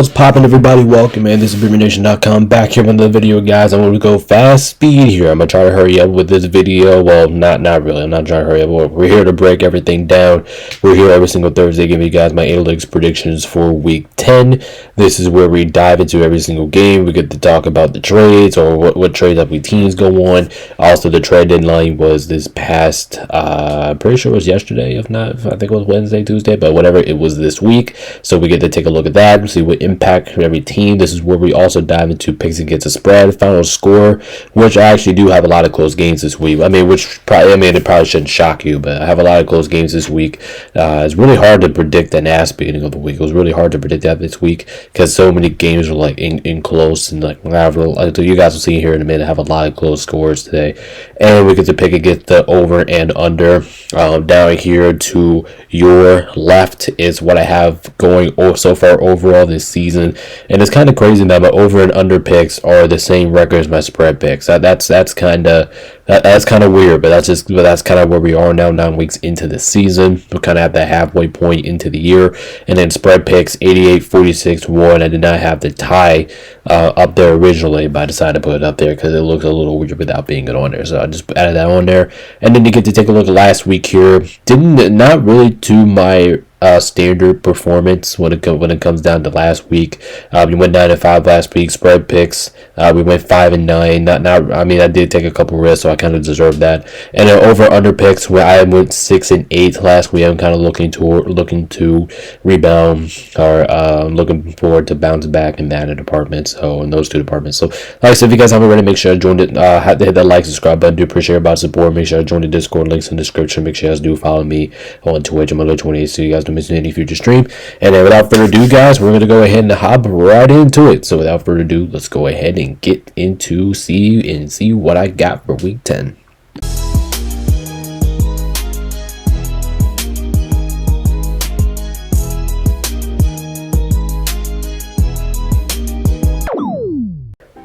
What's poppin', everybody? Welcome, man. This is BoomerNation.com back here with another video, guys. I'm going to go fast speed here. I'm going to try to hurry up with this video. Well, not really. I'm not trying to hurry up. We're here to break everything down. We're here every single Thursday giving you guys my analytics predictions for Week 10. This is where we dive into every single game. We get to talk about the trades or what trades every teams go on. Also, the trade deadline was this past, I'm pretty sure it was yesterday. If not, I think it was Wednesday, Tuesday, but whatever, it was this week. So we get to take a look at that and see what impact every team. This is where we also dive into picks against the spread, final score, which I actually do have a lot of close games this week. It probably shouldn't shock you, but I have a lot of close games this week. It's really hard to predict an ass beginning of the week. It was really hard to predict that this week because so many games are like in close and like you guys will see here in a minute. I have a lot of close scores today, and we get to pick against the over and under. Down here to your left is what I have going so far overall this season, and it's kind of crazy that my over and under picks are the same record as my spread picks. That's kind of weird, but that's kind of where we are now, 9 weeks into the season. We kind of have that halfway point into the year, and then spread picks 88, 46, 1. I did not have the tie up there originally, but I decided to put it up there because it looks a little weird without being it on there. So I just added that on there, and then you get to take a look at last week here. Not really to my standard performance when it comes down to last week. We went 9-5 last week. Spread picks, we went 5-9. I did take a couple risks, so I kind of deserved that. And then over under picks, where I went 6-8 last week. I'm kind of looking to rebound or looking forward to bounce back in that department. So in those two departments. So like I said, if you guys haven't already, make sure to join it. Have to hit that like, subscribe button. Do appreciate about support. Make sure to join the Discord. Links in the description. Make sure you guys do follow me on Twitch. I'm under 28, so you guys don't miss any future stream. And then without further ado, guys, we're going to go ahead and hop right into it. So without further ado, let's go ahead and get into see what I got for week 10.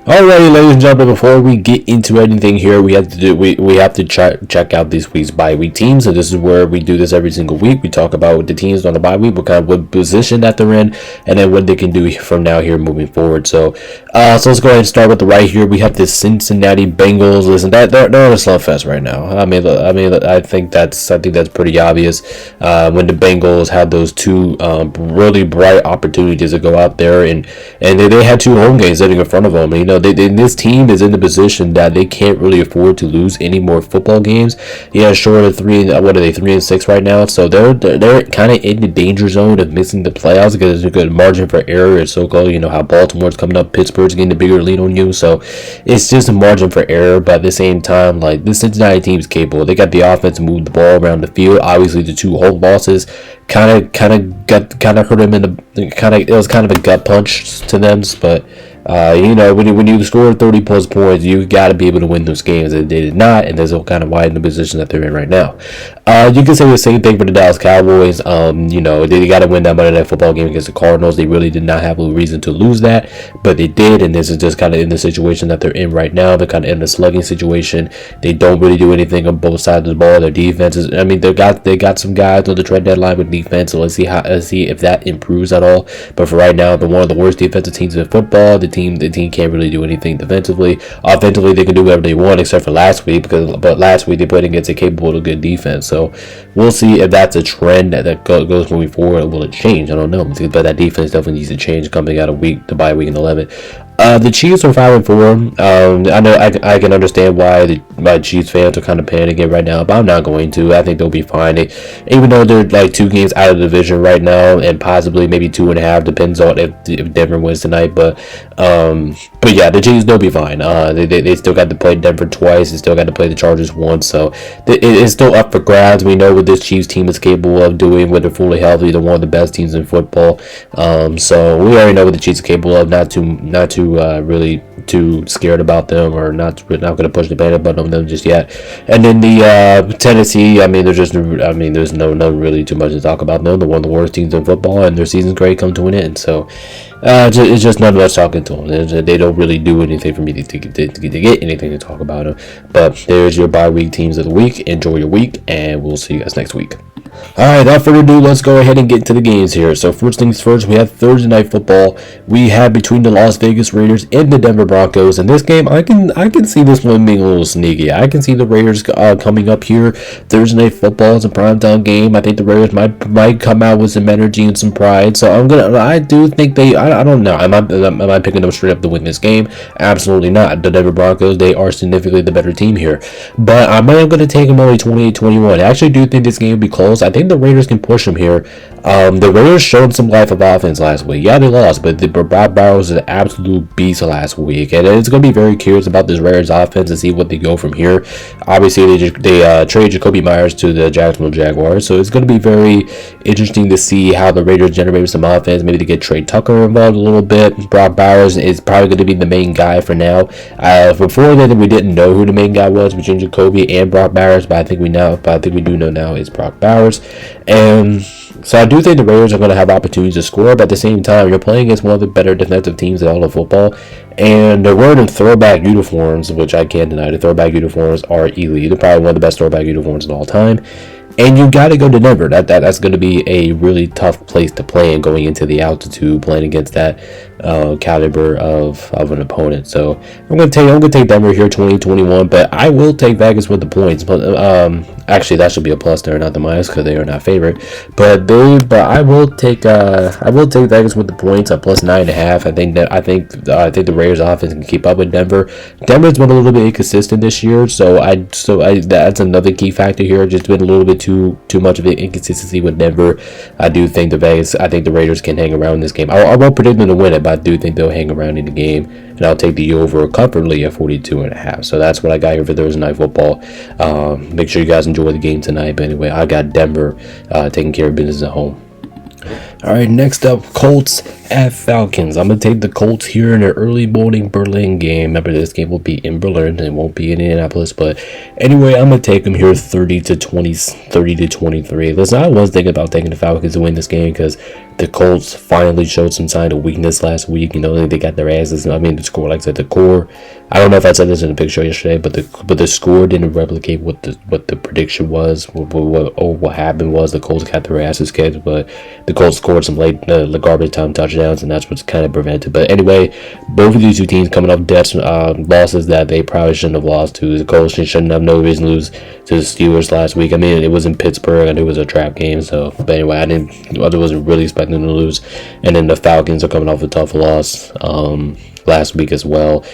Alrighty, ladies and gentlemen, before we get into anything here, we have to check out this week's bye week teams. So this is where we do this every single week. We talk about the teams on the bye week, what position that they're in, and then what they can do from now here moving forward. So let's go ahead and start with the right here. We have the Cincinnati Bengals. Listen, they're on a slugfest right now. I think that's pretty obvious. When the Bengals had those two really bright opportunities to go out there and they had two home games sitting in front of them. You know, this team is in the position that they can't really afford to lose any more football games. Yeah, short of 3-6 right now. So they're kind of in the danger zone of missing the playoffs because there's a good margin for error. It's so close. You know how Baltimore's coming up, Pittsburgh's getting a bigger lead on you. So it's just a margin for error. But at the same time, like, this Cincinnati team is capable. They got the offense to move the ball around the field. Obviously, the two home losses kind of hurt them it was kind of a gut punch to them, but. When you score 30 plus points, you got to be able to win those games. They did not, and that's kind of why in the position that they're in right now. You can say the same thing for the Dallas Cowboys. They got to win that Monday Night Football game against the Cardinals. They really did not have a reason to lose that, but they did, and this is just kind of in the situation that they're in right now. They're kind of in the slugging situation. They don't really do anything on both sides of the ball. Their defense is, they got some guys on the trade deadline with defense, so let's see if that improves at all. But for right now, they're one of the worst defensive teams in football. The team can't really do anything defensively. Offensively, they can do whatever they want, except for last week, but last week they played against a capable of good defense. So we'll see if that's a trend that goes moving forward. Will it change? I don't know, but that defense definitely needs to change coming out of the bye week in 11. The Chiefs are 5-4. I know I can understand why my Chiefs fans are kind of panicking right now, but I'm not going to. I think they'll be fine. Even though they're like 2 games out of the division right now, and possibly maybe 2.5, depends on if Denver wins tonight. But yeah, the Chiefs, they'll be fine. They still got to play Denver twice. They still got to play the Chargers once. So it's still up for grabs. We know what this Chiefs team is capable of doing when they're fully healthy. They're one of the best teams in football. So we already know what the Chiefs are capable of. Not too really too scared about them, or not going to push the panic button on them just yet. And then the Tennessee, there's no really too much to talk about them. They're one of the worst teams in football, and their season's great come to an end. So it's just none of us talking to them. They don't really do anything for me to get anything to talk about them. But there's your bye week teams of the week. Enjoy your week, and we'll see you guys next week. Alright, without further ado, let's go ahead and get into the games here. So first things first, we have Thursday Night Football. We have between the Las Vegas Raiders and the Denver Broncos. And this game, I can see this one being a little sneaky. I can see the Raiders coming up here. Thursday Night Football is a primetime game. I think the Raiders might come out with some energy and some pride. So I do think I don't know. Am I picking them straight up to win this game? Absolutely not. The Denver Broncos, they are significantly the better team here. But I am going to take them only 28-21. I actually do think this game will be close. I think the Raiders can push them here. The Raiders showed some life of offense last week. Yeah, they lost, but Brock Bowers is an absolute beast last week, and it's going to be very curious about this Raiders offense to see what they go from here. Obviously, they trade Jacoby Myers to the Jacksonville Jaguars, so it's going to be very interesting to see how the Raiders generate some offense. Maybe to get Trey Tucker involved a little bit. Brock Bowers is probably going to be the main guy for now. Before then, we didn't know who the main guy was between Jacoby and Brock Bowers, but I think we do know now it's Brock Bowers. And so I do think the Raiders are going to have opportunities to score, but at the same time, you're playing against one of the better defensive teams in all of football, and they're wearing throwback uniforms, which I can't deny. The throwback uniforms are elite. They're probably one of the best throwback uniforms of all time. And you got to go to Denver. That's going to be a really tough place to play in going into the altitude, playing against that caliber of an opponent. So I'm going to take Denver here 20-21, but I will take Vegas with the points. But actually, that should be a plus there, not the minus, because they are not favorite. But I will take Vegas with the points at plus 9.5. I think the Raiders offense can keep up with Denver. Denver's been a little bit inconsistent this year, so that's another key factor here. Just been a little bit too much of an inconsistency with Denver. I think the Raiders can hang around in this game. I won't predict them to win it, but I do think they'll hang around in the game, and I'll take the over comfortably at 42.5. So that's what I got here for Thursday Night Football. Make sure you guys enjoy the game tonight. But anyway, I got Denver taking care of business at home. All right, next up, Colts at Falcons. I'm going to take the Colts here in an early morning Berlin game. Remember, this game will be in Berlin. It won't be in Indianapolis. But anyway, I'm going to take them here 30-23. Listen, I was thinking about taking the Falcons to win this game because the Colts finally showed some sign of weakness last week. They got their asses. I mean, the score, like I said, the core. I don't know if I said this in the picture yesterday, but the score didn't replicate what the prediction was. What happened was the Colts got their asses kicked, but the Colts scored some late garbage time touchdowns, and that's what's kind of prevented. But anyway, both of these two teams coming off losses that they probably shouldn't have lost to. The Colts shouldn't have no reason to lose to the Steelers last week. I mean, it was in Pittsburgh, and it was a trap game. So, but anyway, I wasn't really expecting them to lose. And then the Falcons are coming off a tough loss last week as well.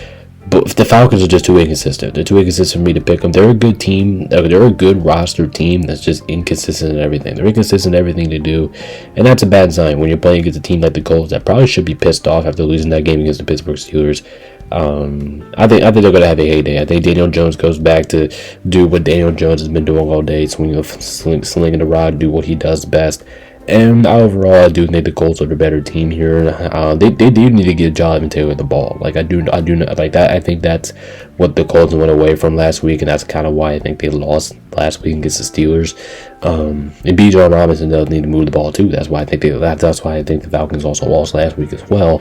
But the Falcons are just too inconsistent. They're too inconsistent for me to pick them. They're a good team. They're a good roster team that's just inconsistent in everything. They're inconsistent in everything they do. And that's a bad sign when you're playing against a team like the Colts that probably should be pissed off after losing that game against the Pittsburgh Steelers. I think they're going to have a heyday. I think Daniel Jones goes back to do what Daniel Jones has been doing all day, slinging the rod, do what he does best. And overall, I do think the Colts are the better team here. They do need to get Jonathan Taylor the ball. Like I do like that. I think that's what the Colts went away from last week, and that's kind of why I think they lost last week against the Steelers. And Bijan Robinson does need to move the ball too. That's why I think that's why I think the Falcons also lost last week as well.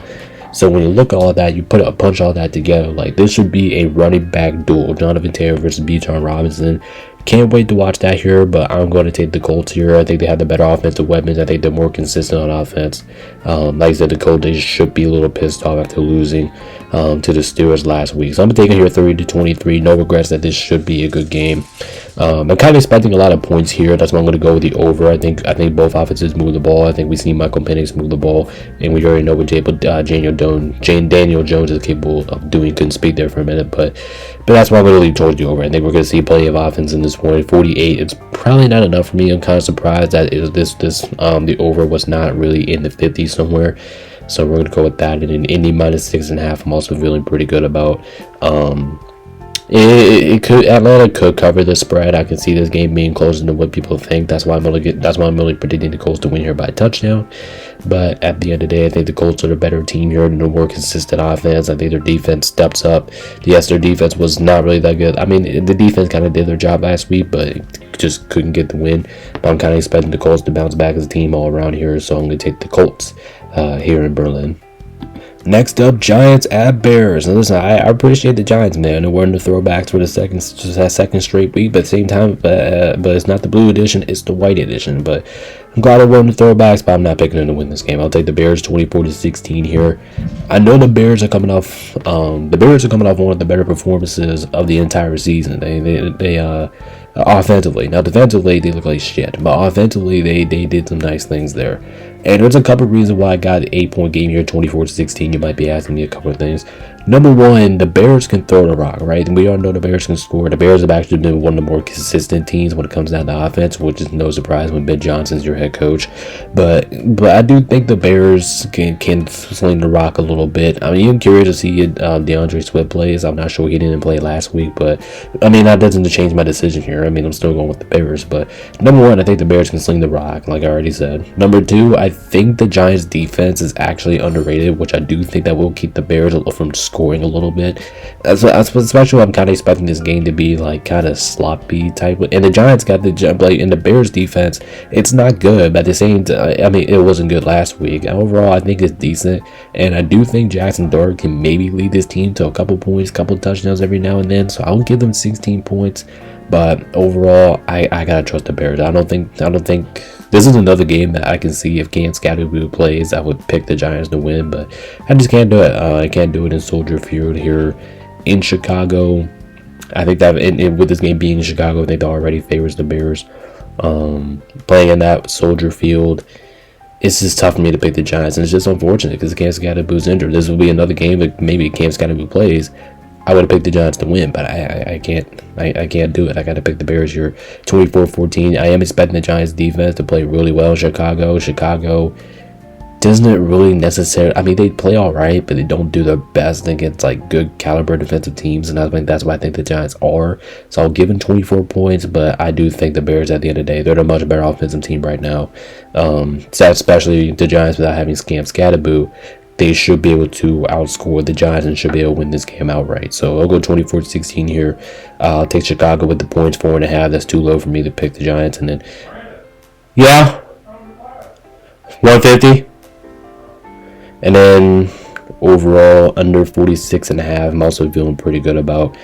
So when you look at all that, you punch all that together. Like this should be a running back duel: Jonathan Taylor versus Bijan Robinson. Can't wait to watch that here, but I'm going to take the Colts here. I think they have the better offensive weapons. I think they're more consistent on offense. Like I said, the Colts, they should be a little pissed off after losing to the Steelers last week. So I'm taking here 30-23. No regrets that this should be a good game. I'm kind of expecting a lot of points here. That's why I'm going to go with the over. I think both offenses move the ball. I think we see Michael Penix move the ball, and we already know what Daniel Jones is capable of doing. Couldn't speak there for a minute, but that's why I'm going to lean towards the over. I think we're going to see plenty of offense in this one. 48. It's probably not enough for me. I'm kind of surprised that the over was not really in the 50s somewhere. So we're going to go with that. And in Indy minus 6.5, I'm also feeling pretty good about. Atlanta could cover the spread. I can see this game being closer than what people think. That's why I'm only predicting the Colts to win here by a touchdown. But at the end of the day, I think the Colts are the better team here and the more consistent offense. I think their defense steps up. Yes, their defense was not really that good. I mean, the defense kind of did their job last week, but just couldn't get the win. But I'm kind of expecting the Colts to bounce back as a team all around here, so I'm going to take the Colts here in Berlin. Next up, Giants at Bears. And listen, I appreciate the Giants, man. We're in the throwbacks for the second straight week, but at the same time, but it's not the blue edition, it's the white edition. But I'm glad we're in the throwbacks, but I'm not picking them to win this game. I'll take the Bears 24-16 here. I know the Bears are coming off. The Bears are coming off one of the better performances of the entire season. They offensively. Now defensively they look like shit, but offensively they did some nice things there. And there's a couple of reasons why I got an 8-point game here, 24-16. You might be asking me a couple of things. Number one, the Bears can throw the rock, right? And we all know the Bears can score. The Bears have actually been one of the more consistent teams when it comes down to offense, which is no surprise when Ben Johnson's your head coach. But I do think the Bears can sling the rock a little bit. I mean, I'm curious to see DeAndre Swift plays. I'm not sure he didn't play last week, but I mean, that doesn't change my decision here. I mean, I'm still going with the Bears. But number one, I think the Bears can sling the rock, like I already said. Number two, I think the Giants' defense is actually underrated, which I do think that will keep the Bears from scoring a little bit. Especially, I'm kind of expecting this game to be like kind of sloppy type. And the Giants got the like in the Bears' defense, it's not good, but at the same time, I mean, it wasn't good last week. Overall, I think it's decent, and I do think Jackson Dart can maybe lead this team to a couple points, couple touchdowns every now and then. So I'll give them 16 points. But overall, I gotta trust the Bears. I don't think this is another game that I can see if Cam Scatterboo plays, I would pick the Giants to win, but I just can't do it. I can't do it in Soldier Field here in Chicago. I think that with this game being in Chicago, I think that already favors the Bears. Playing in that Soldier Field, it's just tough for me to pick the Giants, and it's just unfortunate because Cam Scatterboo's injured. This will be another game that maybe Cam Scatterboo plays. I would have picked the Giants to win, but I can't do it. I got to pick the Bears here, 24-14. I am expecting the Giants defense to play really well in Chicago. Chicago doesn't really necessarily, I mean, they play all right, but they don't do their best against like good caliber defensive teams, and I think that's what I think the Giants are. So I'll give them 24 points, but I do think the Bears at the end of the day, they're a much better offensive team right now. Especially the Giants without having Cam Scatterboo. They should be able to outscore the Giants and should be able to win this game outright. So I'll go 24-16 here. I'll take Chicago with the points, 4.5. That's too low for me to pick the Giants. And then, yeah, 150. And then overall under 46.5. I'm also feeling pretty good about.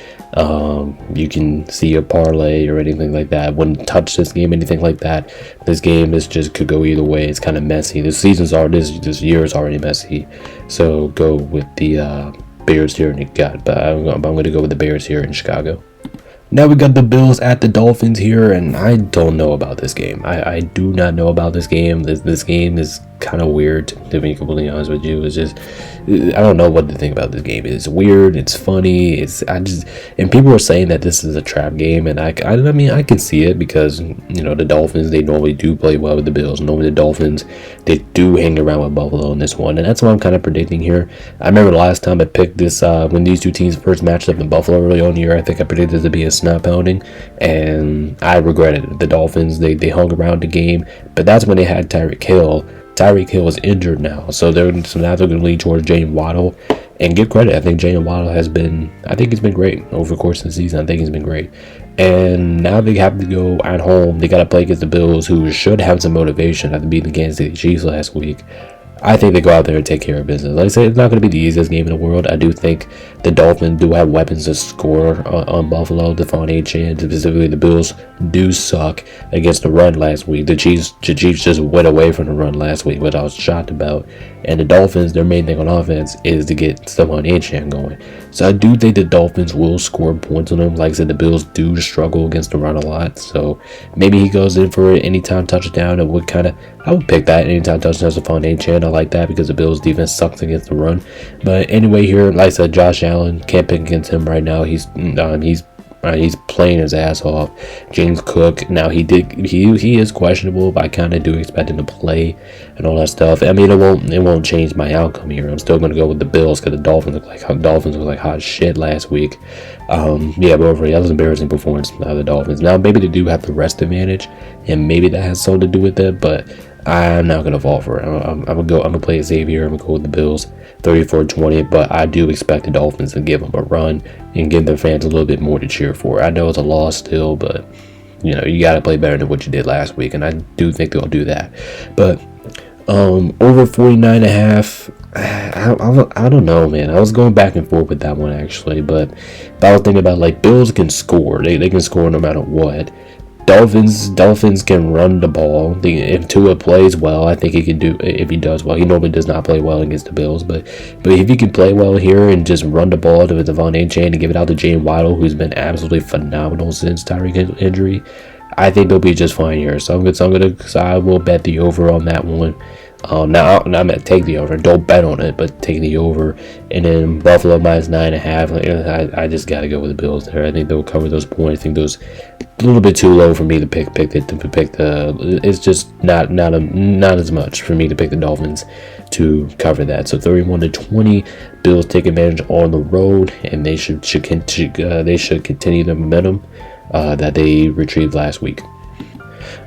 You can see a parlay or anything like that. Wouldn't touch this game, anything like that. This game is just could go either way. It's kind of messy. This year is already messy. So go with the Bears here in the gut. But I'm going to go with the Bears here in Chicago. Now we got the Bills at the Dolphins here, and I don't know about this game. I do not know about this game. This game is kind of weird, to be completely honest with you. It's just, I don't know what to think about this game. It's weird, it's funny, and people are saying that this is a trap game, and I mean, I can see it because, you know, the Dolphins, they normally do play well with the Bills. Normally the Dolphins, they do hang around with Buffalo in this one, and that's what I'm kind of predicting here. I remember the last time I picked this, when these two teams first matched up in Buffalo early on in the year, I think I predicted it to be a snap pounding, and I regretted it. The Dolphins, they hung around the game, but that's when they had Tyreek Hill. Tyreek Hill is injured now, so now they're going to lean towards Jaylen Waddle, and give credit. I think Jaylen Waddle he's been great over the course of the season. I think he's been great. And now they have to go at home. They got to play against the Bills, who should have some motivation after beating the Kansas City Chiefs last week. I think they go out there and take care of business. Like I said, it's not going to be the easiest game in the world. I do think the Dolphins do have weapons to score on Buffalo. De'Von Achane, specifically the Bills, do suck against the run last week. The Chiefs just went away from the run last week, which I was shocked about. And the Dolphins, their main thing on offense is to get De'Von Achane going. So I do think the Dolphins will score points on them. Like I said, the Bills do struggle against the run a lot. So maybe he goes in for an anytime touchdown. I would pick that anytime touchdown to De'Von Achane. I like that because the Bills defense sucks against the run. But anyway, here, like I said, Josh Allen, can't pick against him right now. He's playing his ass off. James Cook, now he is questionable, but I kind of do expect him to play and all that stuff. I mean, it won't change my outcome here. I'm still going to go with the Bills because the Dolphins look like hot shit last week. But overall, that was an embarrassing performance by the Dolphins. Now maybe they do have the rest advantage, and maybe that has something to do with it, but I'm not gonna fall for it. I'm gonna play Xavier. I'm gonna go with the Bills, 34-20. But I do expect the Dolphins to give them a run and give their fans a little bit more to cheer for. I know it's a loss still, but you know you gotta play better than what you did last week, and I do think they'll do that. But over 49.5. I don't know, man. I was going back and forth with that one actually, but I was thinking about like Bills can score. They can score no matter what. Dolphins can run the ball. If Tua plays well, I think he can do. If he does well, he normally does not play well against the Bills, but if he can play well here and just run the ball to Devon Achane and give it out to Jane Waddle, who's been absolutely phenomenal since Tyreek injury, I think they'll be just fine here. So I will bet the over on that one. Now I'm gonna take the over. Don't bet on it, but take the over. And then Buffalo minus 9.5. I just gotta go with the Bills there. I think they'll cover those points. I think those a little bit too low for me to pick the. It's just not as much for me to pick the Dolphins to cover that. So 31-20, Bills take advantage on the road, and they should continue the momentum that they retrieved last week.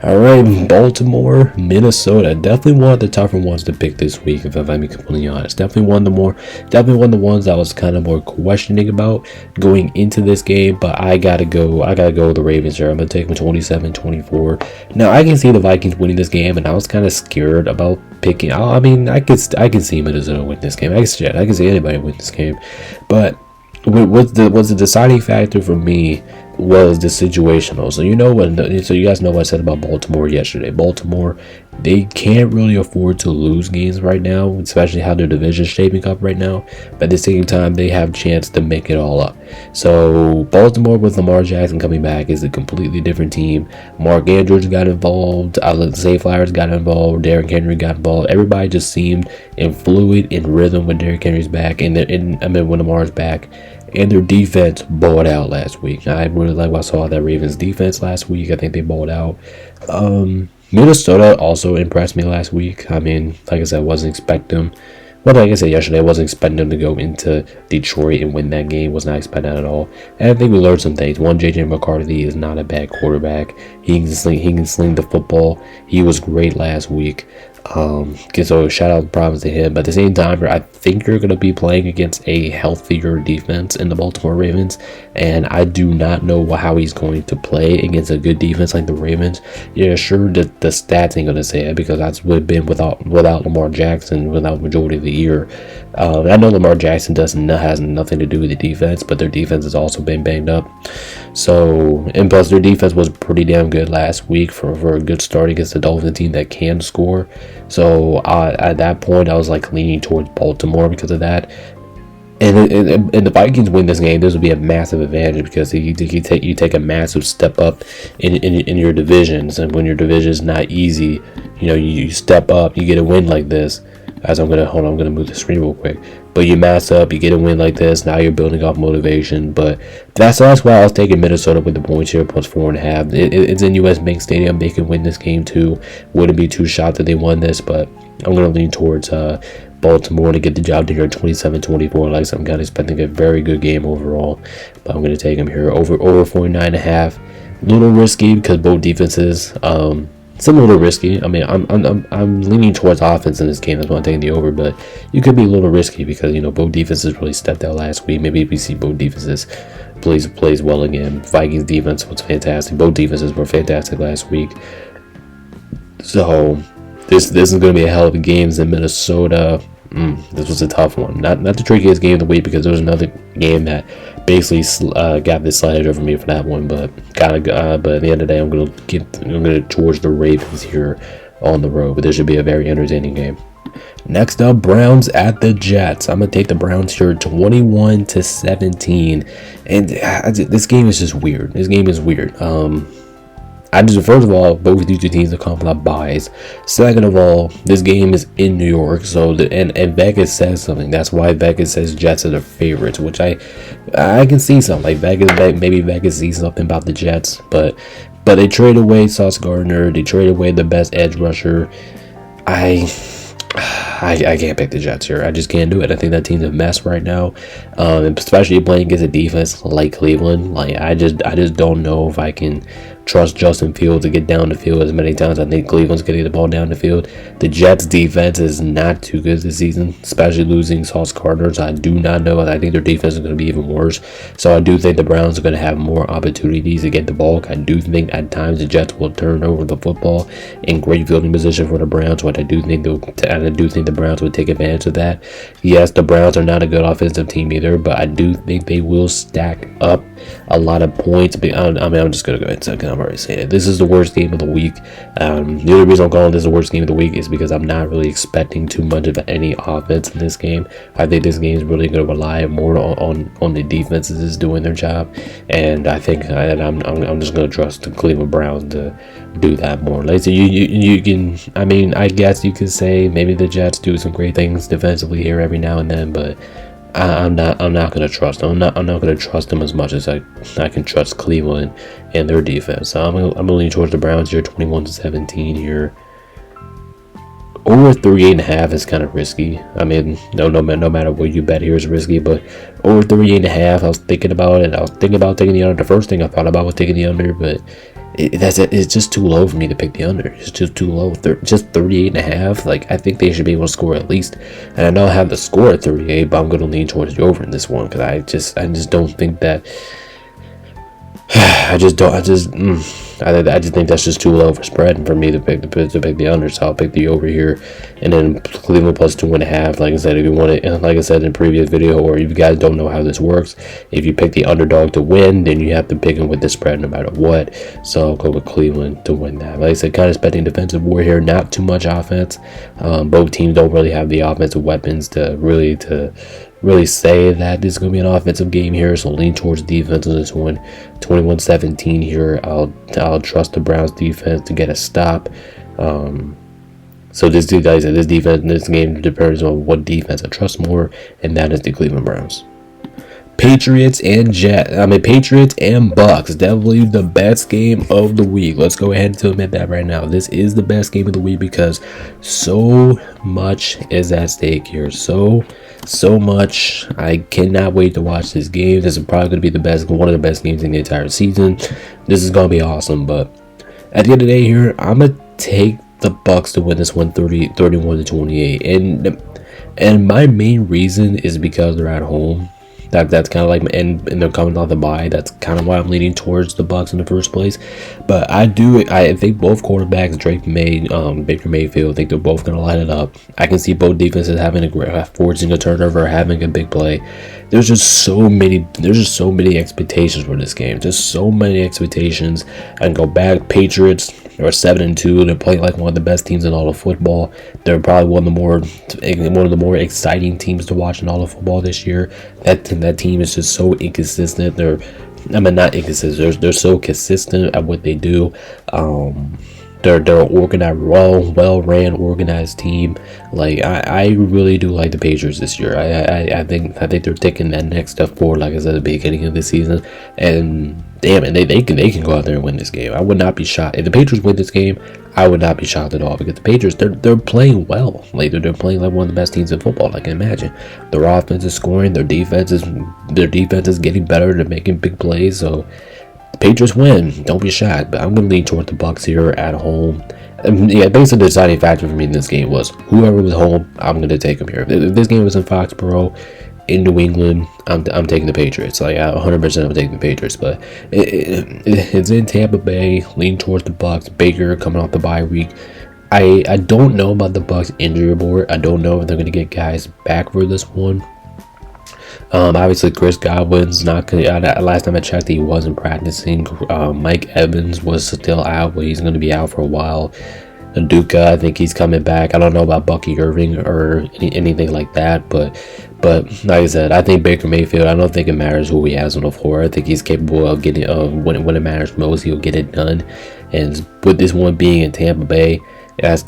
All right, Baltimore, Minnesota. Definitely one of the tougher ones to pick this week, if I'm being completely honest. Definitely one of the ones I was kind of more questioning about going into this game. But I gotta go with the Ravens here. I'm gonna take them 27-24. Now I can see the Vikings winning this game, and I was kind of scared about picking. I mean, I can see Minnesota win this game. I can see anybody win this game, but what's the deciding factor for me was the situational. So you guys know what I said about Baltimore yesterday. Baltimore, they can't really afford to lose games right now, especially how their division is shaping up right now. But at the same time, they have a chance to make it all up. So Baltimore with Lamar Jackson coming back is a completely different team. Mark Andrews got involved. Zay Flowers got involved. Derrick Henry got involved. Everybody just seemed in fluid, in rhythm when Derrick Henry's back, and when Lamar's back. And their defense balled out last week. I really like what I saw that Ravens defense last week. I think they balled out. Minnesota also impressed me last week. I mean, like I said, I wasn't expecting them. Well, like I said yesterday, I wasn't expecting them to go into Detroit and win that game. Was not expecting that at all. And I think we learned some things. One, J.J. McCarthy is not a bad quarterback. He can sling the football. He was great last week. So shout out problems to him. But at the same time, I think you're going to be playing against a healthier defense in the Baltimore Ravens, and I do not know how he's going to play against a good defense like the Ravens. Yeah, sure, the stats ain't going to say it because that's what been without Lamar Jackson without majority of the year. I know Lamar Jackson has nothing to do with the defense, but their defense has also been banged up. So, and plus their defense was pretty damn good last week for a good start against the Dolphins team that can score. So at that point, I was like leaning towards Baltimore because of that. And the Vikings win this game, this would be a massive advantage because you take a massive step up in your divisions, and when your division is not easy, you step up, you get a win like this. I'm gonna move the screen real quick. But you mass up, you get a win like this. Now you're building off motivation. But that's why I was taking Minnesota with the points here, plus 4.5. It's in US Bank Stadium. They can win this game too. Wouldn't be too shocked that they won this, but I'm gonna lean towards Baltimore to get the job done here, 27-24. Like I'm kind of expecting a very good game overall, but I'm gonna take them here over 49.5. A little risky because both defenses. It's a little risky. I mean, I'm leaning towards offense in this game. That's why I'm taking the over. But you could be a little risky because both defenses really stepped out last week. Maybe we see both defenses plays well again. Vikings defense was fantastic. Both defenses were fantastic last week. So this is going to be a hell of a game in Minnesota. This was a tough one. Not the trickiest game of the week because there was another game that basically got this slided over me for that one. But but at the end of the day, I'm gonna towards the Ravens here on the road. But this should be a very entertaining game. Next up, Browns at the Jets. I'm gonna take the Browns here 21-17, and this game is just weird. This game is weird. First of all, both of these two teams are coming off buys. Second of all, this game is in New York, so and Vegas says something. That's why Vegas says Jets are the favorites, which I can see something. Like maybe Vegas sees something about the Jets, but they trade away Sauce Gardner. They trade away the best edge rusher. I can't pick the Jets here. I just can't do it. I think that team's a mess right now, especially playing against a defense like Cleveland. Like I just don't know if I can trust Justin Fields to get down the field as many times. I think Cleveland's getting the ball down the field. The Jets defense is not too good this season, especially losing Sauce Gardner. So I do not know. I think their defense is going to be even worse. So I do think the Browns are going to have more opportunities to get the ball. I do think at times the Jets will turn over the football in great fielding position for the Browns, but I do think the Browns would take advantage of that. Yes, the Browns are not a good offensive team either, but I do think they will stack up a lot of points. I'm just going to go ahead and say it. I'm already saying it. This is the worst game of the week. The only reason I'm calling this the worst game of the week is because I'm not really expecting too much of any offense in this game. I think this game is really going to rely more on the defenses doing their job, and I think I'm just going to trust the Cleveland Browns to do that more. Like, so you can, I mean, I guess you could say maybe the Jets do some great things defensively here every now and then, but I'm not gonna trust them. I'm not gonna trust them as much as I can trust Cleveland and their defense. So I'm gonna lean towards the Browns here, 21-17 here. Over 38.5 is kind of risky. I mean, no matter what you bet here is risky, but over 38.5, I was thinking about it. I was thinking about taking the under. The first thing I thought about was taking the under, but it's just too low for me to pick the under. It's just too low. Just 38.5. Like, I think they should be able to score at least. And I know I have the score at 38, but I'm going to lean towards the over in this one because I just don't think that. I just think that's just too low for spread for me to pick the under. So I'll pick the over here, and then Cleveland plus 2.5. Like I said, if you want it, like I said in a previous video, or if you guys don't know how this works, if you pick the underdog to win, then you have to pick them with the spread no matter what. So I'll go with Cleveland to win that. Like I said, kind of expecting defensive war here, not too much offense. Both teams don't really have the offensive weapons to really say that this is going to be an offensive game here, so lean towards defense on this one. 21-17 here. I'll trust the Browns defense to get a stop. So this defense in this game depends on what defense I trust more, and that is the Cleveland Browns. Patriots and Bucks, definitely the best game of the week. Let's go ahead and admit that right now. This is the best game of the week because so much is at stake here. So much. I cannot wait to watch this game. This is probably going to be one of the best games in the entire season. This is going to be awesome. But at the end of the day here, I'm going to take the Bucks to win this one 31-28. And my main reason is because they're at home. That's kind of like, and they're coming off the bye. That's kind of why I'm leaning towards the Bucks in the first place. But I think both quarterbacks, Drake May, Baker Mayfield, I think they're both going to line it up. I can see both defenses forcing a turnover, having a big play. There's just so many expectations for this game. Just so many expectations. I can go back. Patriots are 7-2. They're playing like one of the best teams in all of football. They're probably one of the more exciting teams to watch in all of football this year. That team is just so inconsistent. Not inconsistent. They're so consistent at what they do. They're organized, well-ran, organized team. Like I really do like the Patriots this year. I think they're taking that next step forward. Like I said at the beginning of the season, and damn it, they can go out there and win this game. I would not be shocked if the Patriots win this game. I would not be shocked at all because the Patriots they're playing well. Like they're playing like one of the best teams in football. I can imagine their offense is scoring, their defense is getting better. They're making big plays. So the Patriots win. Don't be shocked. But I'm gonna lean toward the Bucks here at home. Basically the deciding factor for me in this game was whoever was home. I'm gonna take them here. If this game was in Foxborough, in New England, I'm taking the Patriots. Like 100%, I'm taking the Patriots. But it's in Tampa Bay. Lean towards the Bucks. Baker coming off the bye week. I don't know about the Bucks injury report. I don't know if they're gonna get guys back for this one. Obviously, Chris Godwin's not going to. Last time I checked, he wasn't practicing. Mike Evans was still out, but he's going to be out for a while. Duka, I think he's coming back. I don't know about Bucky Irving or anything like that, but like I said, I think Baker Mayfield. I don't think it matters who he has on the floor. I think he's capable of getting when it matters most, he'll get it done. And with this one being in Tampa Bay, that's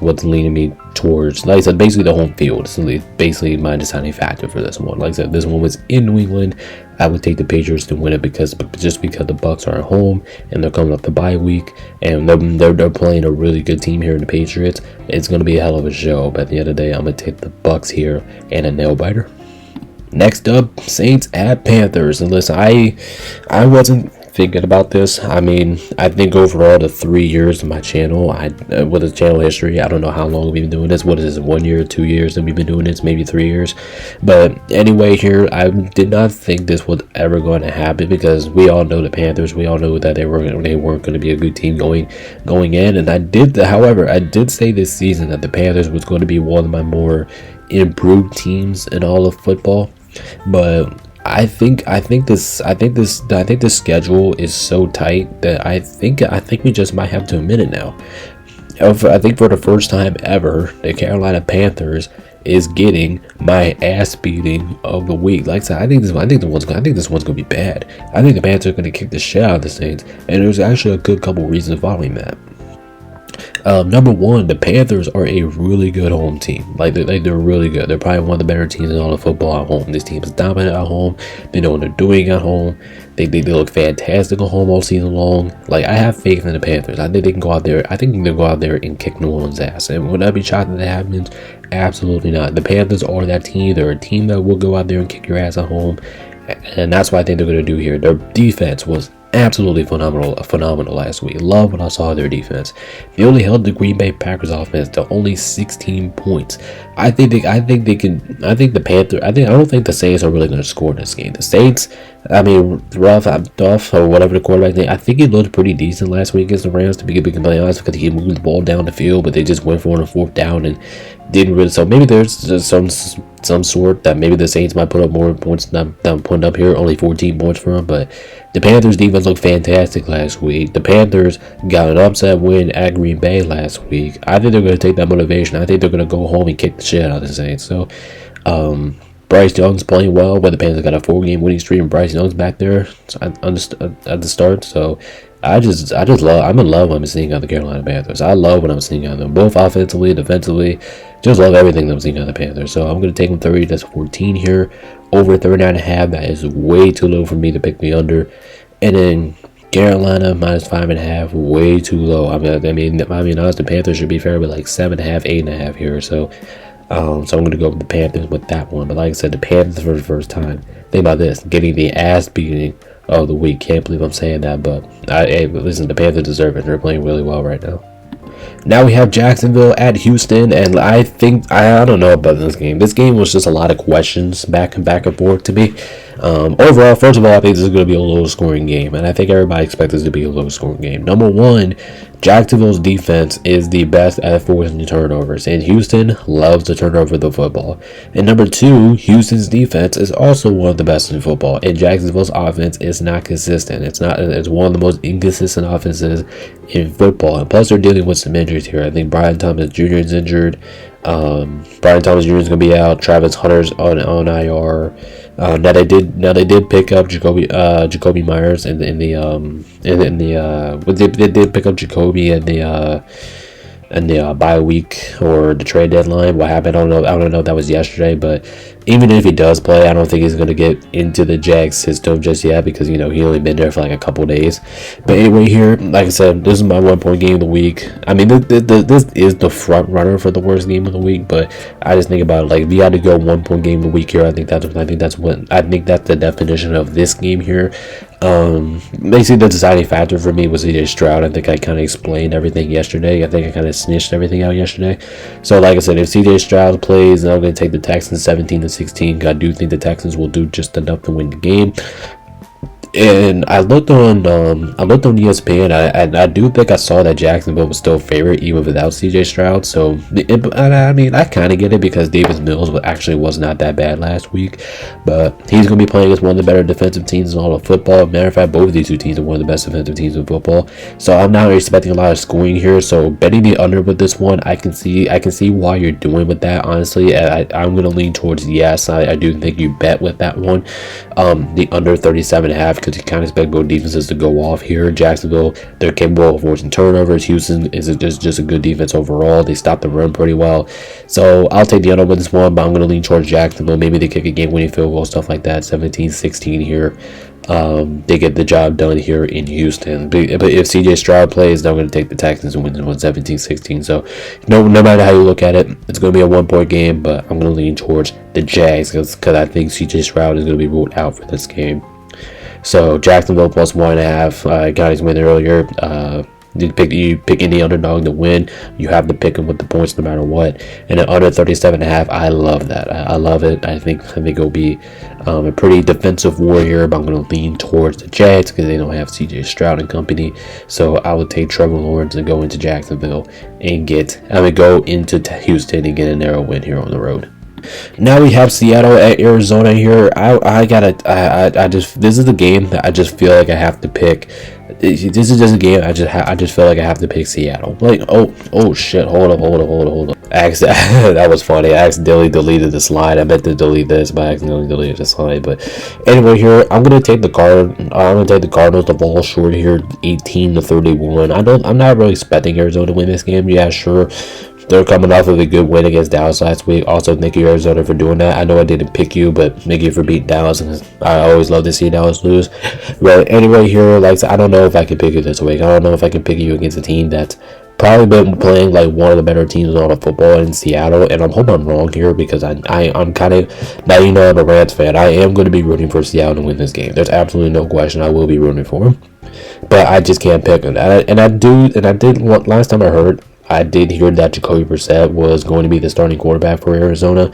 what's leaning me towards. Like I said, basically the home field. It's basically my deciding factor for this one. Like I said, this one was in New England. I would take the Patriots to win it because the Bucks are at home and they're coming off the bye week and they're playing a really good team here in the Patriots. It's going to be a hell of a show. But at the end of the day, I'm going to take the Bucks here and a nail biter. Next up, Saints at Panthers. And listen, I wasn't thinking about this. I mean, I think overall the 3 years of my channel, with the channel history, I don't know how long we've been doing this. What is this, 1 year, 2 years that we've been doing this, maybe 3 years. But anyway, here I did not think this was ever going to happen because we all know the Panthers. We all know that they weren't going to be a good team going in. And however, I did say this season that the Panthers was going to be one of my more improved teams in all of football. But I think this schedule is so tight that I think we just might have to admit it now. I think for the first time ever, the Carolina Panthers is getting my ass beating of the week. Like I said, I think this one's gonna be bad. I think the Panthers are gonna kick the shit out of the Saints, and there's actually a good couple reasons following that. Number one, the Panthers are a really good home team. Like they're really good. They're probably one of the better teams in all of football at home. This team is dominant at home. They know what they're doing at home. They look fantastic at home all season long. Like, I have faith in the Panthers. I think they can go out there. I think they can go out there and kick New Orleans' ass. And would I be shocked that that happens? Absolutely not. The Panthers are that team. They're a team that will go out there and kick your ass at home. And that's what I think they're going to do here. Their defense was absolutely phenomenal last week. Love what I saw of their defense. They only held the Green Bay Packers offense to only 16 points. I don't think the Saints are really going to score in this game. The Saints, I mean, Duff or whatever the quarterback name, I think he looked pretty decent last week against the Rams, to be completely honest, because he moved the ball down the field, but they just went for it on 4th down and didn't really. So maybe there's just some sort that maybe the Saints might put up more points than I'm putting up here. Only 14 points for them, but the Panthers defense looked fantastic last week. The Panthers got an upset win at Green Bay last week. I think they're going to take that motivation. I think they're going to go home and kick the shit out of the Saints. So, Bryce Young's playing well, but the Panthers got a 4-game winning streak, and Bryce Young's back there at the start. So, I'm in love when I'm seeing out the Carolina Panthers. I love what I'm seeing out of them, both offensively, defensively. Just love everything that I'm seeing out of the Panthers. So I'm going to take them 30. That's 14 here. Over 39.5. That is way too low for me to pick the under. And then Carolina minus 5.5. Way too low. I mean, honestly, the Panthers should be fair with like 7.5, 8.5 here. So I'm going to go with the Panthers with that one. But like I said, the Panthers for the first time. Think about this: getting the ass beating of the week. Can't believe I'm saying that, but listen, the Panthers deserve it. They're playing really well right now. Now we have Jacksonville at Houston, and I don't know about this game. This game was just a lot of questions back and forth to me. Overall, first of all, I think this is going to be a low-scoring game, and I think everybody expects this to be a low-scoring game. Number one, Jacksonville's defense is the best at forcing turnovers, and Houston loves to turn over the football. And number two, Houston's defense is also one of the best in football, and Jacksonville's offense is not consistent. It's one of the most inconsistent offenses in football, and plus they're dealing with some injuries here. I think Brian Thomas Jr. is injured. Brian Thomas Jr. is going to be out. Travis Hunter's on IR. Now they did pick up Jacoby Myers they did pick up Jacoby in the bye week or the trade deadline. What happened? I don't know if that was yesterday, but even if he does play, I don't think he's going to get into the Jags system just yet because, he only been there for like a couple days. But anyway, here, like I said, this is my 1-point game of the week. I mean, this is the front runner for the worst game of the week, but I just think about it, like, if you had to go 1-point game of the week here, I think that's the definition of this game here. Basically the deciding factor for me was CJ Stroud. I think I kind of explained everything yesterday. I think I kind of snitched everything out yesterday. So like I said, if CJ Stroud plays, then I'm going to take the Texans 17-16. I do think the Texans will do just enough to win the game. And I looked on ESPN. I do think I saw that Jacksonville was still favorite even without CJ Stroud. So I mean, I kind of get it because Davis Mills was not that bad last week, but he's going to be playing against one of the better defensive teams in all of football. Matter of fact, both of these two teams are one of the best defensive teams in football. So I'm not expecting a lot of scoring here. So betting the under with this one, I can see why you're doing with that. Honestly, I'm going to lean towards yes. I do think you bet with that one. The under 37.5. Because you kind of expect both defenses to go off here. Jacksonville, they're capable of forcing turnovers. Houston is just a good defense overall. They stop the run pretty well. So I'll take the under with this one, but I'm going to lean towards Jacksonville. Maybe they kick a game-winning field goal, stuff like that. 17-16 here. They get the job done here in Houston. But if CJ Stroud plays, then I'm going to take the Texans and win 17-16. So no matter how you look at it, it's going to be a 1-point game, but I'm going to lean towards the Jags because I think CJ Stroud is going to be ruled out for this game. So Jacksonville plus 1.5. Got his win earlier. You pick any underdog to win. You have to pick them with the points no matter what. And at under 37.5, I love that. I love it. I think it'll be a pretty defensive war here, but I'm going to lean towards the Jags because they don't have CJ Stroud and company. So I would take Trevor Lawrence and go into Jacksonville and go into Houston and get a narrow win here on the road. Now we have Seattle at Arizona here. I just this is the game that I just feel like I have to pick. This is just a game I just feel like I have to pick Seattle. Like oh shit, hold up. That was funny. I accidentally deleted the slide. I meant to delete this, but I accidentally deleted the slide. But anyway, here I'm gonna take the Cardinals to fall short here, 18-31. I'm not really expecting Arizona to win this game. Yeah, sure. They're coming off of a good win against Dallas last week. Also, thank you, Arizona, for doing that. I know I didn't pick you, but thank you for beating Dallas. And I always love to see Dallas lose. But anyway, here, like I don't know if I can pick you this week. I don't know if I can pick you against a team that's probably been playing like one of the better teams on the football in Seattle. And I hope I'm wrong here because I'm kind of, now you know I'm a Rams fan. I am going to be rooting for Seattle to win this game. There's absolutely no question I will be rooting for them. But I just can't pick them. Last time I did hear that Jacoby Brissett was going to be the starting quarterback for Arizona,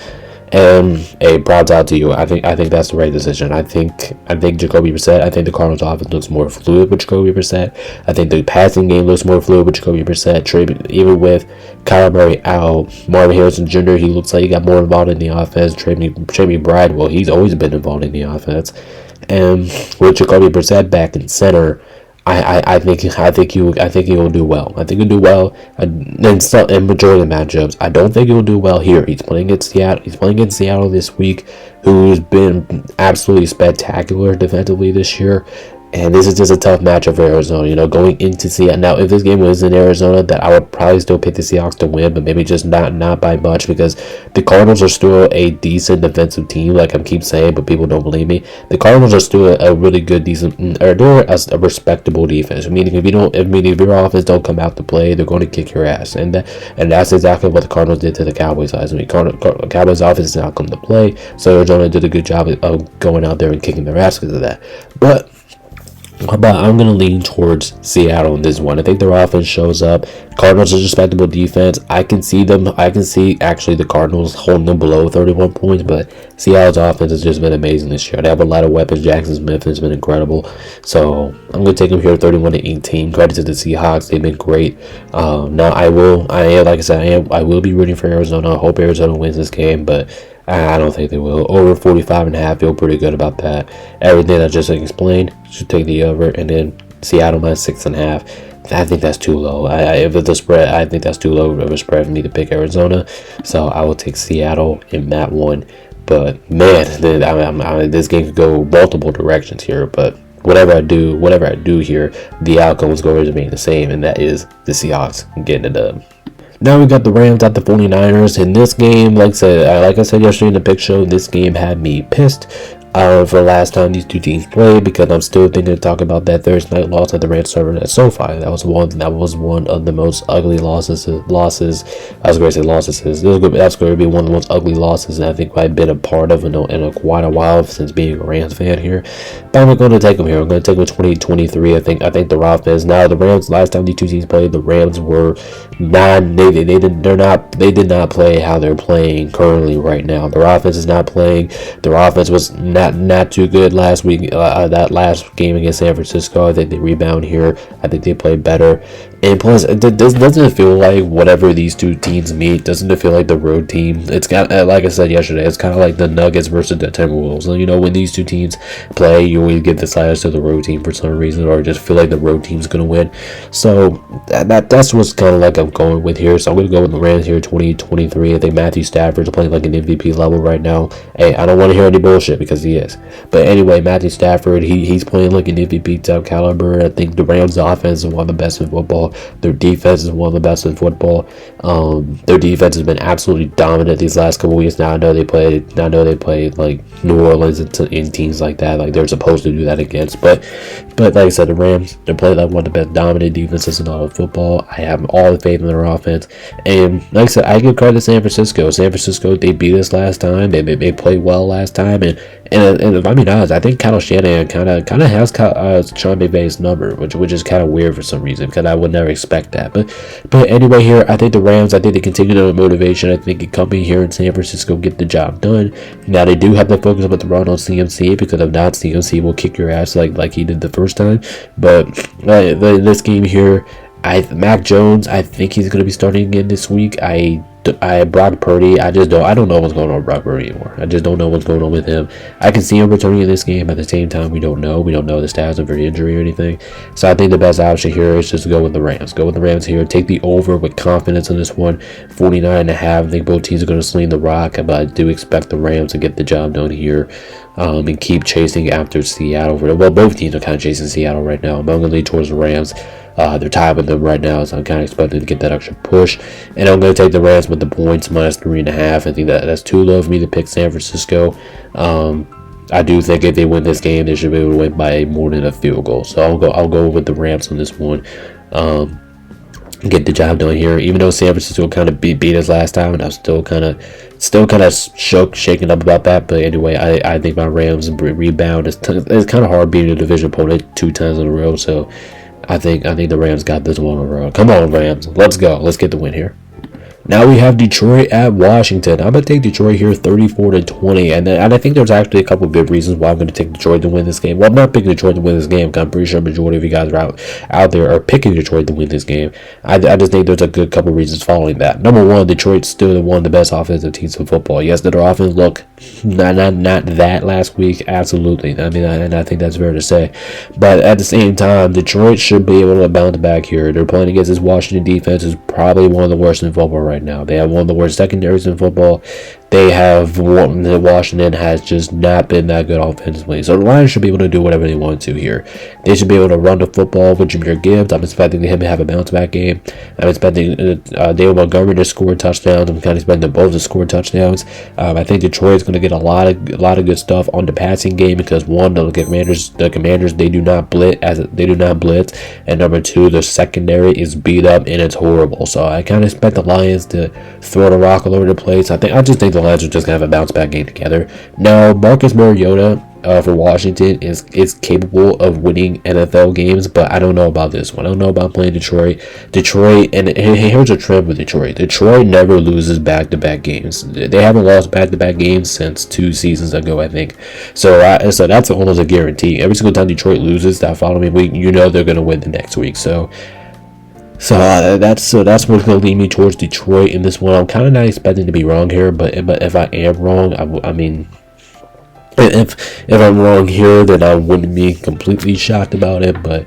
and hey, props out to you. I think that's the right decision. I think Jacoby Brissett. I think the Cardinals' offense looks more fluid with Jacoby Brissett. I think the passing game looks more fluid with Jacoby Brissett. Even with Kyler Murray out, Marvin Harrison Jr. He looks like he got more involved in the offense. Trey Bridewell, he's always been involved in the offense, and with Jacoby Brissett back in center. I think he will do well. I think he'll do well in majority of matchups. I don't think he'll do well here. He's playing against Seattle this week, who's been absolutely spectacular defensively this year. And this is just a tough matchup for Arizona, going into Seattle. Now, if this game was in Arizona, that I would probably still pick the Seahawks to win, but maybe just not by much because the Cardinals are still a decent defensive team, like I keep saying, but people don't believe me. The Cardinals are still a really good, they're a respectable defense. Meaning, if your offense don't come out to play, they're going to kick your ass, and that's exactly what the Cardinals did to the Cowboys last week. Cowboys offense did not come to play, so Arizona did a good job of going out there and kicking their ass because of that. But I'm going to lean towards Seattle in this one. I think their offense shows up. Cardinals is a respectable defense. I can see actually the Cardinals holding them below 31 points, but Seattle's offense has just been amazing this year. They have a lot of weapons. Jackson Smith has been incredible. So I'm going to take them here 31-18. Credit to the Seahawks. They've been great. Now I will be rooting for Arizona. I hope Arizona wins this game, but I don't think they will. Over 45.5, feel pretty good about that. Everything I just explained should take the over, and then Seattle minus 6.5. I think that's too low. If it's a spread, I think that's too low of a spread for me to pick Arizona. So I will take Seattle in that one. But man, this game could go multiple directions here. But whatever I do here, the outcome is going to remain the same, and that is the Seahawks getting the dub. Now we got the Rams at the 49ers. In this game, like I said yesterday in the pick show, this game had me pissed for the last time these two teams played because I'm still thinking to talk about that Thursday night loss at the Rams server at SoFi. That was one of the most ugly losses. I was going to say losses. That's going to be one of the most ugly losses I think I've been a part of in quite a while since being a Rams fan here. But I'm going to take them here. I'm going to take them 20-23. I think the offense. Now the Rams, last time these two teams played, the Rams were they did not play how they're playing currently right now. Their offense is not playing. Their offense was not too good last week. That last game against San Francisco, I think they rebound here. I think they played better. And plus, doesn't it feel like whatever these two teams meet, doesn't it feel like the road team? It's got, like I said yesterday, it's kind of like the Nuggets versus the Timberwolves. So, when these two teams play, you always give the side to the road team for some reason, or just feel like the road team's going to win. So that's what's kind of like I'm going with here. So I'm going to go with the Rams here, 20-23. I think Matthew Stafford's playing like an MVP level right now. Hey, I don't want to hear any bullshit because he is. But anyway, Matthew Stafford, he's playing like an MVP type caliber. I think the Rams' offense is one of the best in football. Their defense is one of the best in football. Their defense has been absolutely dominant these last couple weeks. Now I know they played like New Orleans in teams like that. Like they're supposed to do that against. But like I said, the Rams, they're playing like one of the best dominant defenses in all of football. I have all the faith in their offense. And like I said, I give credit to San Francisco. San Francisco, they beat us last time. They played well last time, and And if I'm being honest, I think Kyle Shanahan kind of has Sean McVay's number, which is kind of weird for some reason, because I would never expect that. But anyway, here I think the Rams, I think they continue their motivation. I think it coming here in San Francisco get the job done. Now they do have to focus on the run on CMC, because if not, CMC will kick your ass like he did the first time. But this game here, Mac Jones, I think he's going to be starting again this week. Brock Purdy, I don't know what's going on with Brock Purdy anymore. I just don't know what's going on with him. I can see him returning in this game. At the same time, we don't know the status of any injury or anything. So I think the best option here is just to go with the Rams. Go with the Rams here. Take the over with confidence in this one. 49.5. I think both teams are going to sling the rock, but I do expect the Rams to get the job done here. And keep chasing after Seattle. Well, both teams are kind of chasing Seattle right now. I'm going to lead towards the Rams. They're tied with them right now, so I'm kind of expecting to get that extra push. And I'm going to take the Rams with the points minus 3.5. I think that's too low for me to pick San Francisco. I do think if they win this game, they should be able to win by more than a field goal. So I'll go with the Rams on this one. Get the job done here. Even though San Francisco kind of beat us last time, and I'm still kind of shaken up about that. But anyway, I think my Rams rebound. It's kind of hard beating a division opponent 2 times in a row. So I think the Rams got this one in a row. Come on, Rams. Let's go. Let's get the win here. Now we have Detroit at Washington. I'm going to take Detroit here 34-20. And I think there's actually a couple of good reasons why I'm going to take Detroit to win this game. Well, I'm not picking Detroit to win this game, because I'm pretty sure the majority of you guys are out there are picking Detroit to win this game. I just think there's a good couple of reasons following that. Number one, Detroit's still one of the best offensive teams in football. Yes, did their offense look not that last week? Absolutely. I mean, and I think that's fair to say. But at the same time, Detroit should be able to bounce back here. They're playing against this Washington defense, is probably one of the worst in football right now. They have one of the worst secondaries in football. Washington has just not been that good offensively. So the Lions should be able to do whatever they want to here. They should be able to run the football with Jahmyr Gibbs. I'm expecting him to have a bounce back game. I'm expecting David Montgomery to score touchdowns. I'm kind of expecting them both to score touchdowns. I think Detroit is going to get a lot of good stuff on the passing game, because one, the Commanders they do not blitz, and number two, the secondary is beat up and it's horrible. So I kind of expect the Lions to throw the rock all over the place. I just think the Lions are just going to have a bounce back game together. Now, Marcus Mariota for Washington is capable of winning NFL games, but I don't know about this one. I don't know about playing Detroit, and here's a trend with Detroit. Detroit never loses back-to-back games. They haven't lost back-to-back games since 2 seasons ago, I think. So that's almost a guarantee. Every single time Detroit loses that following week, you know they're going to win the next week. So that's what's going to lead me towards Detroit in this one. I'm kind of not expecting to be wrong here, but if I am wrong, I mean, if I'm wrong here, then I wouldn't be completely shocked about it. But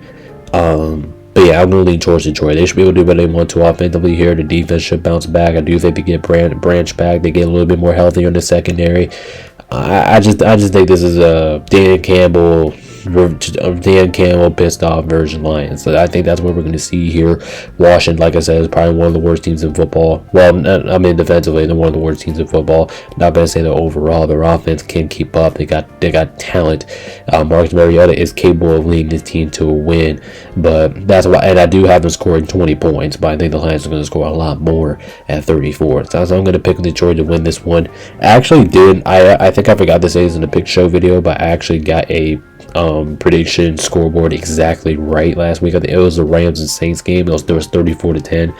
yeah, I'm going to lean towards Detroit. They should be able to do what they want to offensively here. The defense should bounce back. I do think they get Branch back. They get a little bit more healthier in the secondary. I just think this is a Dan Campbell pissed off version Lions. So I think that's what we're going to see here. Washington, like I said, is probably one of the worst teams in football. Well, I mean, defensively, they're one of the worst teams in football. Not going to say that overall their offense can keep up. They got talent. Marcus Mariota is capable of leading this team to a win, but that's why. And I do have them scoring 20 points, but I think the Lions are going to score a lot more at 34. So I'm going to pick Detroit to win this one. I actually did. I think I forgot to say this in the pick show video, but I actually got a prediction scoreboard exactly right last week. I think it was the Rams and Saints game. There was 34-10.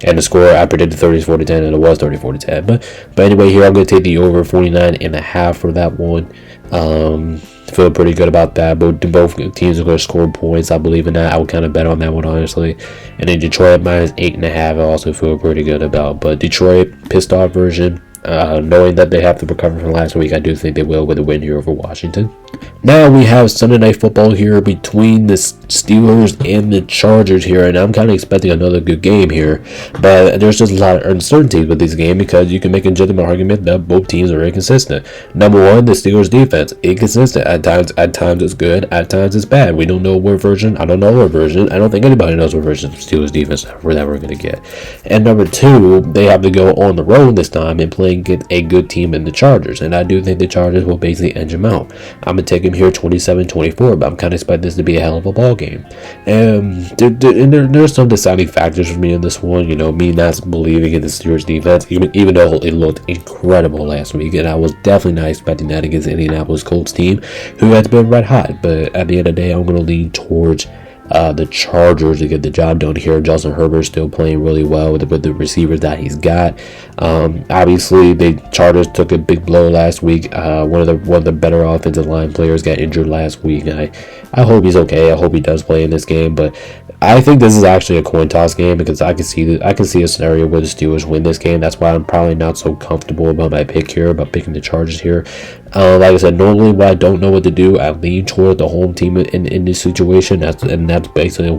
And the score, I predicted 34-10, and it was 34-10. But anyway, here I'm going to take the over 49.5 for that one. Feel pretty good about that. Both teams are going to score points. I believe in that. I would kind of bet on that one, honestly. And then Detroit minus 8.5, I also feel pretty good about. But Detroit, pissed off version. Knowing that they have to recover from last week, I do think they will with a win here over Washington. Now we have Sunday Night Football here between the Steelers and the Chargers here, and I'm kind of expecting another good game here, but there's just a lot of uncertainty with this game because you can make a legitimate argument that both teams are inconsistent. Number one, the Steelers defense, inconsistent. At times it's good, at times it's bad. We don't know what version. I don't know what version. I don't think anybody knows what version of Steelers defense that we're going to get. And number two, they have to go on the road this time and play think it's a good team in the Chargers, and I do think the Chargers will basically edge them out. I'm gonna take them here 27-24, but I'm kind of expecting this to be a hell of a ball game. And there's some deciding factors for me in this one. You know, me not believing in the Steelers defense, even though it looked incredible last week, and I was definitely not expecting that against the Indianapolis Colts team, who has been red hot. But at the end of the day, I'm gonna lean towards the Chargers to get the job done here. Justin Herbert still playing really well with the receivers that he's got. Obviously, the Chargers took a big blow last week. One of the better offensive line players got injured last week, and I hope he's okay. I hope he does play in this game, but I think this is actually a coin toss game because I can see a scenario where the Steelers win this game. That's why I'm probably not so comfortable about my pick here, about picking the Chargers here. Like I said, normally when I don't know what to do, I lean toward the home team in this situation. That's basically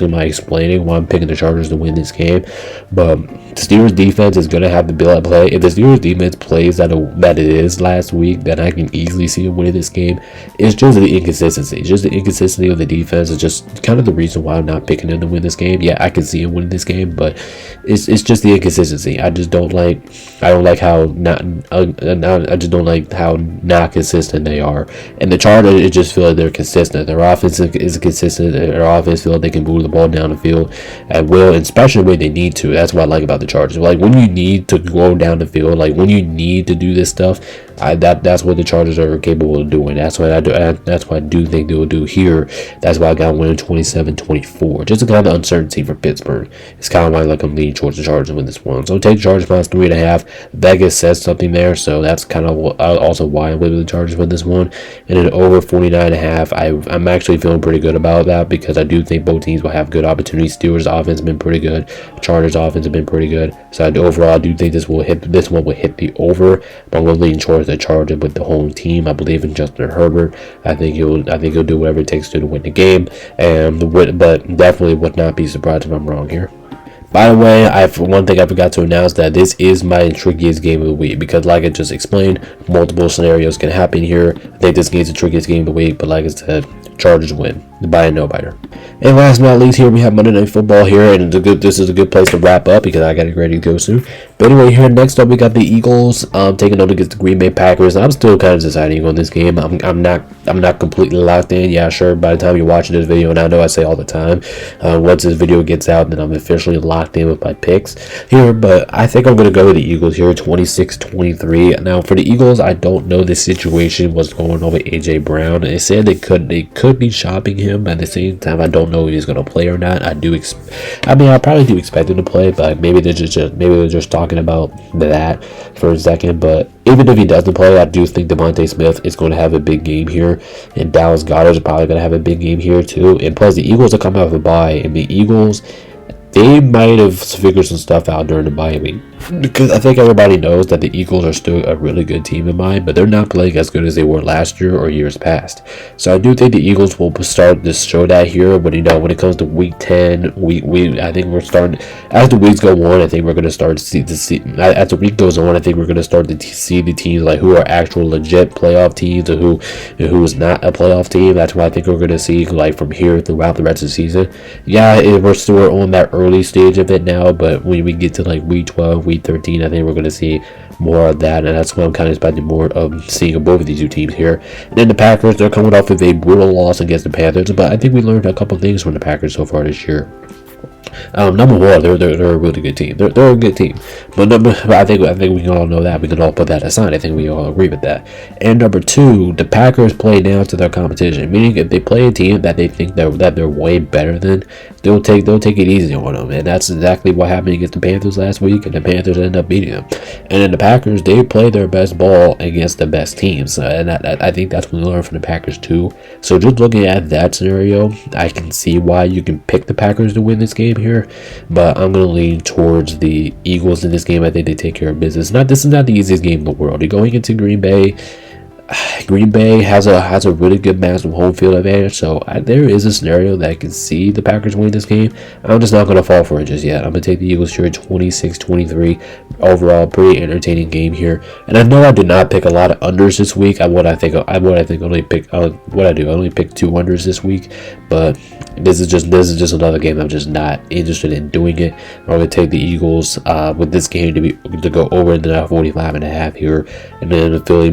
my explaining why I'm picking the Chargers to win this game. But the Steelers defense is going to have to be able to play. If the Steelers defense plays that it is last week, then I can easily see them winning this game. It's just the inconsistency. Just the inconsistency of the defense is just kind of the reason why I'm not picking them to win this game. Yeah, I can see them winning this game, but it's just the inconsistency. I just don't like. I don't like how I just don't like how not consistent they are. And the Chargers, it just feel like they're consistent. Their offense is consistent. Their offense feel like they can move the ball down the field at will, and especially when they need to. That's what I like about the Chargers. Like when you need to go down the field, like when you need to do this stuff, that's what the Chargers are capable of doing. That's what I do. That's what I do think they will do here. That's why I got winning 27-24. Just a kind of uncertainty for Pittsburgh. It's kind of why I'm leaning towards the Chargers with this one. So take the Chargers minus 3.5. Vegas says something there, so that's kind of also why I'm with the Chargers with this one. And then over 49.5. I'm actually feeling pretty good about that because I do think both teams will have good opportunities. Steelers offense has been pretty good. Chargers offense has been pretty good. So overall, I do think this one will hit the over. But I'm going to lean towards the Chargers with the home team. I believe in Justin Herbert. I think he'll do whatever it takes to win the game. But definitely would not be surprised if I'm wrong here. By the way, one thing I forgot to announce that this is my trickiest game of the week because, like I just explained, multiple scenarios can happen here. I think this game is the trickiest game of the week, but like I said, Chargers win by a no-biter. And last but not least, here we have Monday Night Football here, and this is a good place to wrap up because I got it ready to go soon. But anyway, here next up we got the Eagles taking on against the Green Bay Packers. I'm still kind of deciding on this game. I'm not completely locked in. Yeah, sure. By the time you're watching this video, and I know I say all the time, once this video gets out, then I'm officially locked in with my picks here. But I think I'm gonna go with the Eagles here, 26-23. Now for the Eagles, I don't know the situation what's going on with AJ Brown. They said they could be shopping him, but at the same time, I don't know if he's gonna play or not. I probably do expect him to play, but maybe they're just talking about that for a second. But even if he doesn't play, I do think Devontae Smith is going to have a big game here, and Dallas Goedert is probably going to have a big game here too. And plus, the Eagles are coming off a bye, and the Eagles, they might have figured some stuff out during the bye week. Because I think everybody knows that the Eagles are still a really good team in mind, but they're not playing as good as they were last year or years past. So I do think the Eagles will start to show that here. But when it comes to Week 10, I think we're starting as the weeks go on. I think we're going to start to see as the week goes on. I think we're going to start to see the teams like who are actual legit playoff teams and who is not a playoff team. That's what I think we're going to see like from here throughout the rest of the season. Yeah, we're still on that early stage of it now, but when we get to like Week 12. Week 13, I think we're going to see more of that, and that's what I'm kind of expecting more of seeing of both of these two teams here. And then the Packers, they're coming off of a brutal loss against the Panthers, but I think we learned a couple things from the Packers so far this year. Number one, they're a really good team. They're a good team, but I think we can all know that. We can all put that aside. I think we all agree with that. And number two, the Packers play down to their competition, meaning if they play a team that they think that they're way better than, they'll take it easy on them, and that's exactly what happened against the Panthers last week, and the Panthers ended up beating them. And then the Packers, they play their best ball against the best teams, and I think that's what we learned from the Packers too. So just looking at that scenario, I can see why you can pick the Packers to win this game here, but I'm going to lean towards the Eagles in this game. I think they take care of business. This is not the easiest game in the world. You're going into Green Bay. Green Bay has a really good massive home field advantage, so there is a scenario that I can see the Packers win this game. I'm just not going to fall for it just yet. I'm going to take the Eagles here 26-23. Overall, pretty entertaining game here. And I know I did not pick a lot of unders this week. I only pick I only picked 2 unders this week, but this is just another game I'm just not interested in doing it. I'm going to take the Eagles with this game to go over in the 45.5 here, and then the Philly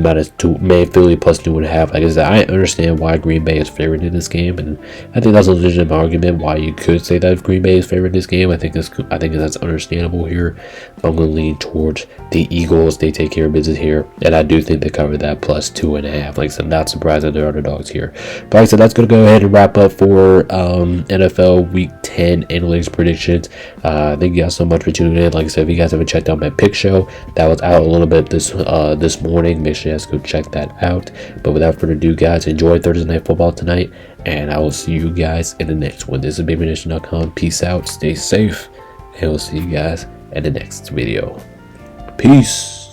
Philly plus 2.5. Like I said, I understand why Green Bay is favored in this game, and I think that's a legitimate argument why you could say that if Green Bay is favored in this game. I think that's understandable here. I'm going to lean towards the Eagles. They take care of business here, and I do think they cover that plus 2.5. Like I said, not surprised that they're underdogs here. But like I said, that's going to go ahead and wrap up for NFL Week 10 analytics predictions. Thank you guys so much for tuning in. Like I said, if you guys haven't checked out my pick show, that was out a little bit this morning. Make sure you guys go check that out. But without further ado, guys, enjoy Thursday Night Football tonight, and I will see you guys in the next one. This is BabyNation.com. Peace out, stay safe, and we'll see you guys in the next video. Peace.